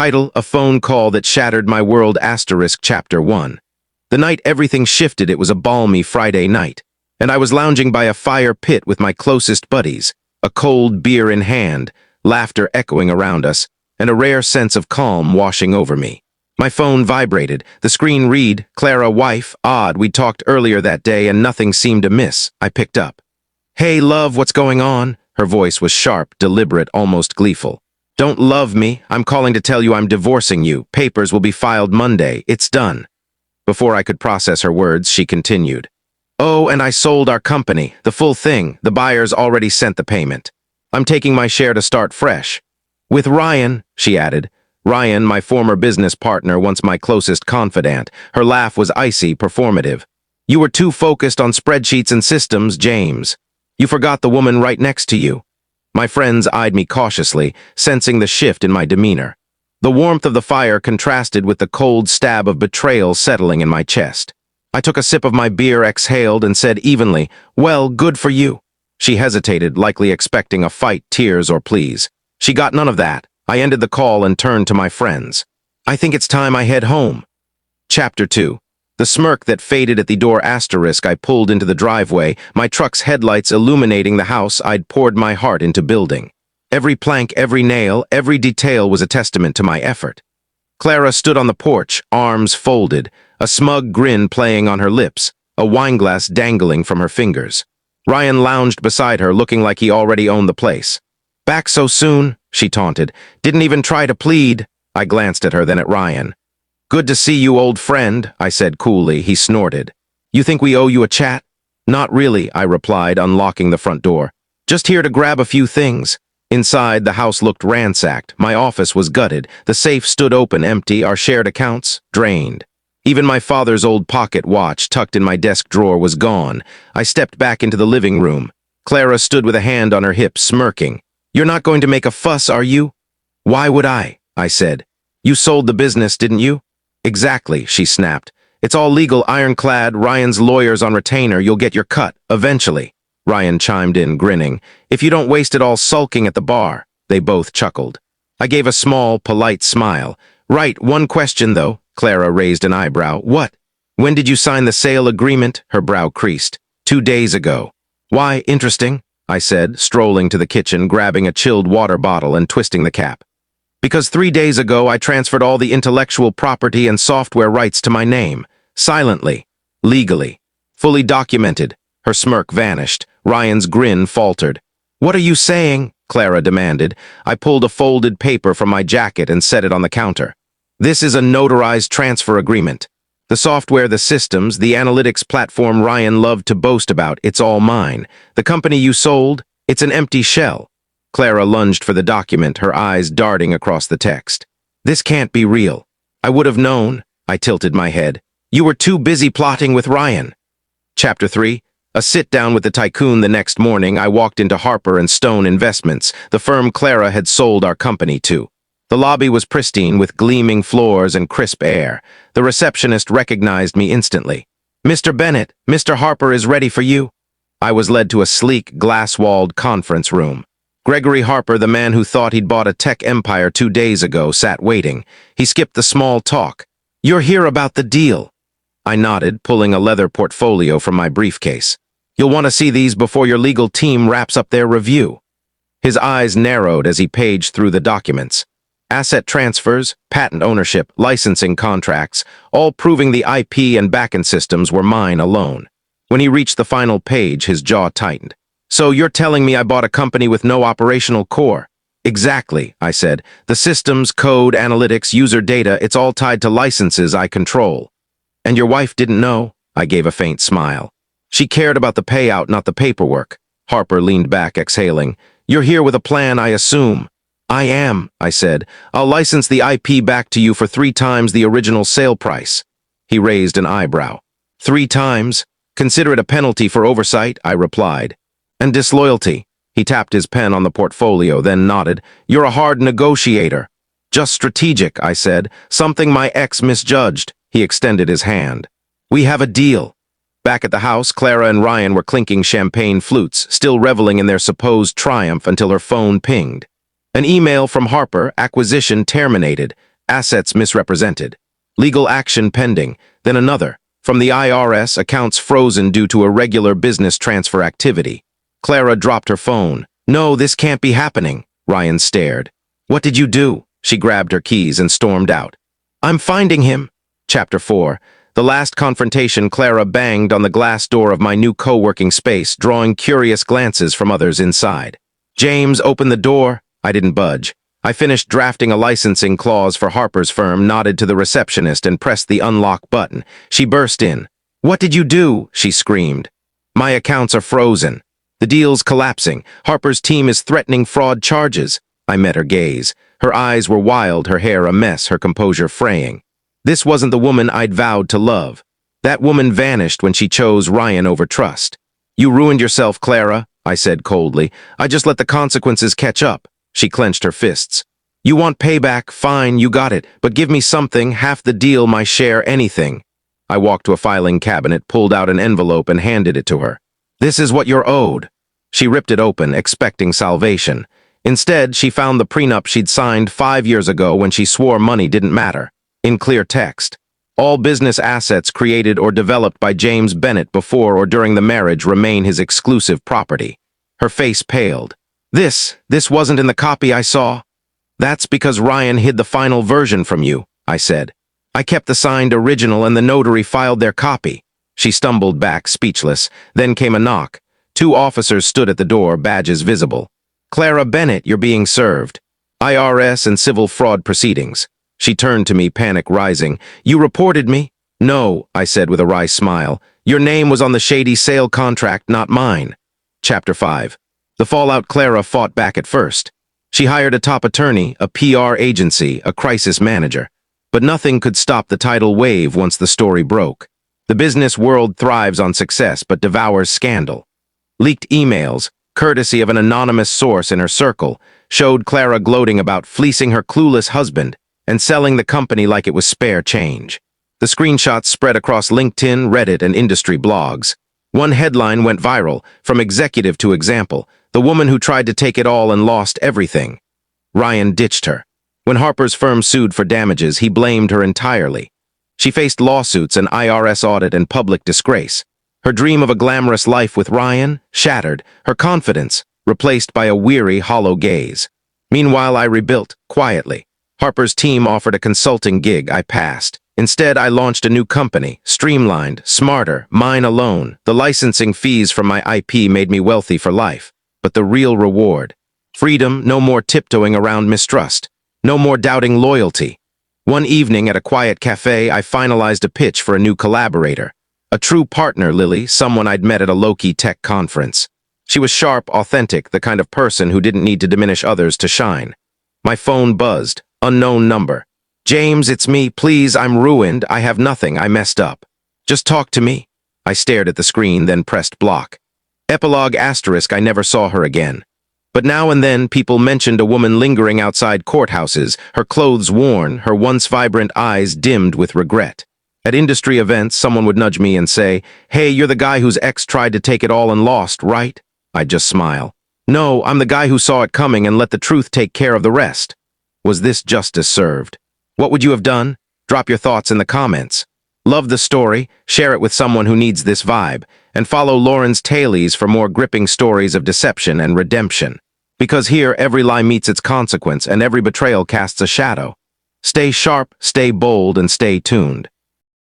Title: A Phone Call That Shattered My World *, Chapter 1. The night everything shifted, it was a balmy Friday night, and I was lounging by a fire pit with my closest buddies, a cold beer in hand, laughter echoing around us, and a rare sense of calm washing over me. My phone vibrated. The screen read, "Clara, wife, odd, we talked earlier that day and nothing seemed amiss." I picked up. "Hey, love, what's going on?" Her voice was sharp, deliberate, almost gleeful. "Don't love me. I'm calling to tell you I'm divorcing you. Papers will be filed Monday. It's done." Before I could process her words, she continued. "Oh, and I sold our company, the full thing. The buyers already sent the payment. I'm taking my share to start fresh. With Ryan," she added. Ryan, my former business partner, once my closest confidant. Her laugh was icy, performative. "You were too focused on spreadsheets and systems, James. You forgot the woman right next to you." My friends eyed me cautiously, sensing the shift in my demeanor. The warmth of the fire contrasted with the cold stab of betrayal settling in my chest. I took a sip of my beer, exhaled, and said evenly, "Well, good for you." She hesitated, likely expecting a fight, tears, or pleas. She got none of that. I ended the call and turned to my friends. "I think it's time I head home." Chapter 2. The smirk that faded at the door *, I pulled into the driveway, my truck's headlights illuminating the house I'd poured my heart into building. Every plank, every nail, every detail was a testament to my effort. Clara stood on the porch, arms folded, a smug grin playing on her lips, a wineglass dangling from her fingers. Ryan lounged beside her, looking like he already owned the place. "Back so soon?" she taunted. "Didn't even try to plead." I glanced at her, then at Ryan. "Good to see you, old friend," I said coolly. He snorted. "You think we owe you a chat?" "Not really," I replied, unlocking the front door. "Just here to grab a few things." Inside, the house looked ransacked. My office was gutted. The safe stood open, empty, our shared accounts drained. Even my father's old pocket watch, tucked in my desk drawer, was gone. I stepped back into the living room. Clara stood with a hand on her hip, smirking. "You're not going to make a fuss, are you?" "Why would I?" I said. "You sold the business, didn't you?" "Exactly," she snapped. "It's all legal, ironclad. Ryan's lawyers on retainer. You'll get your cut, eventually." Ryan chimed in, grinning. "If you don't waste it all sulking at the bar." They both chuckled. I gave a small, polite smile. "Right, one question, though." Clara raised an eyebrow. "What?" "When did you sign the sale agreement?" Her brow creased. 2 days ago." "Why, interesting," I said, strolling to the kitchen, grabbing a chilled water bottle and twisting the cap. "Because 3 days ago I transferred all the intellectual property and software rights to my name. Silently. Legally. Fully documented." Her smirk vanished. Ryan's grin faltered. "What are you saying?" Clara demanded. I pulled a folded paper from my jacket and set it on the counter. "This is a notarized transfer agreement. The software, the systems, the analytics platform Ryan loved to boast about, it's all mine. The company you sold, it's an empty shell." Clara lunged for the document, her eyes darting across the text. "This can't be real." "I would have known." I tilted my head. "You were too busy plotting with Ryan." Chapter 3. A sit-down with the tycoon the next morning. I walked into Harper & Stone Investments, the firm Clara had sold our company to. The lobby was pristine, with gleaming floors and crisp air. The receptionist recognized me instantly. "Mr. Bennett, Mr. Harper is ready for you." I was led to a sleek, glass-walled conference room. Gregory Harper, the man who thought he'd bought a tech empire 2 days ago, sat waiting. He skipped the small talk. "You're here about the deal." I nodded, pulling a leather portfolio from my briefcase. "You'll want to see these before your legal team wraps up their review." His eyes narrowed as he paged through the documents. Asset transfers, patent ownership, licensing contracts, all proving the IP and backend systems were mine alone. When he reached the final page, his jaw tightened. "So you're telling me I bought a company with no operational core?" "Exactly," I said. "The systems, code, analytics, user data, it's all tied to licenses I control." "And your wife didn't know?" I gave a faint smile. "She cared about the payout, not the paperwork." Harper leaned back, exhaling. "You're here with a plan, I assume." "I am," I said. "I'll license the IP back to you for 3 times the original sale price." He raised an eyebrow. 3 times? Consider it a penalty for oversight," I replied. "And disloyalty." He tapped his pen on the portfolio, then nodded. "You're a hard negotiator." "Just strategic," I said. "Something my ex misjudged." He extended his hand. "We have a deal." Back at the house, Clara and Ryan were clinking champagne flutes, still reveling in their supposed triumph until her phone pinged. An email from Harper, acquisition terminated. assets misrepresented. Legal action pending, then another. From the IRS, accounts frozen due to irregular business transfer activity. Clara dropped her phone. No, this can't be happening. Ryan stared. What did you do? She grabbed her keys and stormed out. I'm finding him. Chapter 4. The last confrontation. Clara banged on the glass door of my new co-working space, drawing curious glances from others inside. James, open the door. I didn't budge. I finished drafting a licensing clause for Harper's firm, nodded to the receptionist, and pressed the unlock button. She burst in. What did you do? She screamed. My accounts are frozen. The deal's collapsing. Harper's team is threatening fraud charges. I met her gaze. Her eyes were wild, her hair a mess, her composure fraying. This wasn't the woman I'd vowed to love. That woman vanished when she chose Ryan over trust. You ruined yourself, Clara, I said coldly. I just let the consequences catch up. She clenched her fists. You want payback? Fine, you got it. But give me something, half the deal, my share, anything. I walked to a filing cabinet, pulled out an envelope, and handed it to her. This is what you're owed. She ripped it open, expecting salvation. Instead, she found the prenup she'd signed 5 years ago when she swore money didn't matter. In clear text. All business assets created or developed by James Bennett before or during the marriage remain his exclusive property. Her face paled. This wasn't in the copy I saw. That's because Ryan hid the final version from you, I said. I kept the signed original and the notary filed their copy. She stumbled back, speechless. Then came a knock. 2 officers stood at the door, badges visible. Clara Bennett, you're being served. IRS and civil fraud proceedings. She turned to me, panic rising. You reported me? No, I said with a wry smile. Your name was on the shady sale contract, not mine. Chapter 5. The fallout. Clara fought back at first. She hired a top attorney, a PR agency, a crisis manager. But nothing could stop the tidal wave once the story broke. The business world thrives on success but devours scandal. Leaked emails, courtesy of an anonymous source in her circle, showed Clara gloating about fleecing her clueless husband and selling the company like it was spare change. The screenshots spread across LinkedIn, Reddit, and industry blogs. One headline went viral, from executive to example, the woman who tried to take it all and lost everything. Ryan ditched her. When Harper's firm sued for damages, he blamed her entirely. She faced lawsuits, an IRS audit, and public disgrace. Her dream of a glamorous life with Ryan shattered, her confidence replaced by a weary, hollow gaze. Meanwhile, I rebuilt, quietly. Harper's team offered a consulting gig. I passed. Instead, I launched a new company, streamlined, smarter, mine alone. The licensing fees from my IP made me wealthy for life. But the real reward? Freedom, no more tiptoeing around mistrust. No more doubting loyalty. One evening at a quiet cafe, I finalized a pitch for a new collaborator. A true partner, Lily, someone I'd met at a low-key tech conference. She was sharp, authentic, the kind of person who didn't need to diminish others to shine. My phone buzzed. Unknown number. James, it's me. Please, I'm ruined. I have nothing. I messed up. Just talk to me. I stared at the screen, then pressed block. Epilogue *. I never saw her again. But now and then, people mentioned a woman lingering outside courthouses, her clothes worn, her once vibrant eyes dimmed with regret. At industry events, someone would nudge me and say, "Hey, you're the guy whose ex tried to take it all and lost, right?" I'd just smile. "No, I'm the guy who saw it coming and let the truth take care of the rest." Was this justice served? What would you have done? Drop your thoughts in the comments. Love the story, share it with someone who needs this vibe, and follow Lawrence Tailies for more gripping stories of deception and redemption. Because here, every lie meets its consequence and every betrayal casts a shadow. Stay sharp, stay bold, and stay tuned.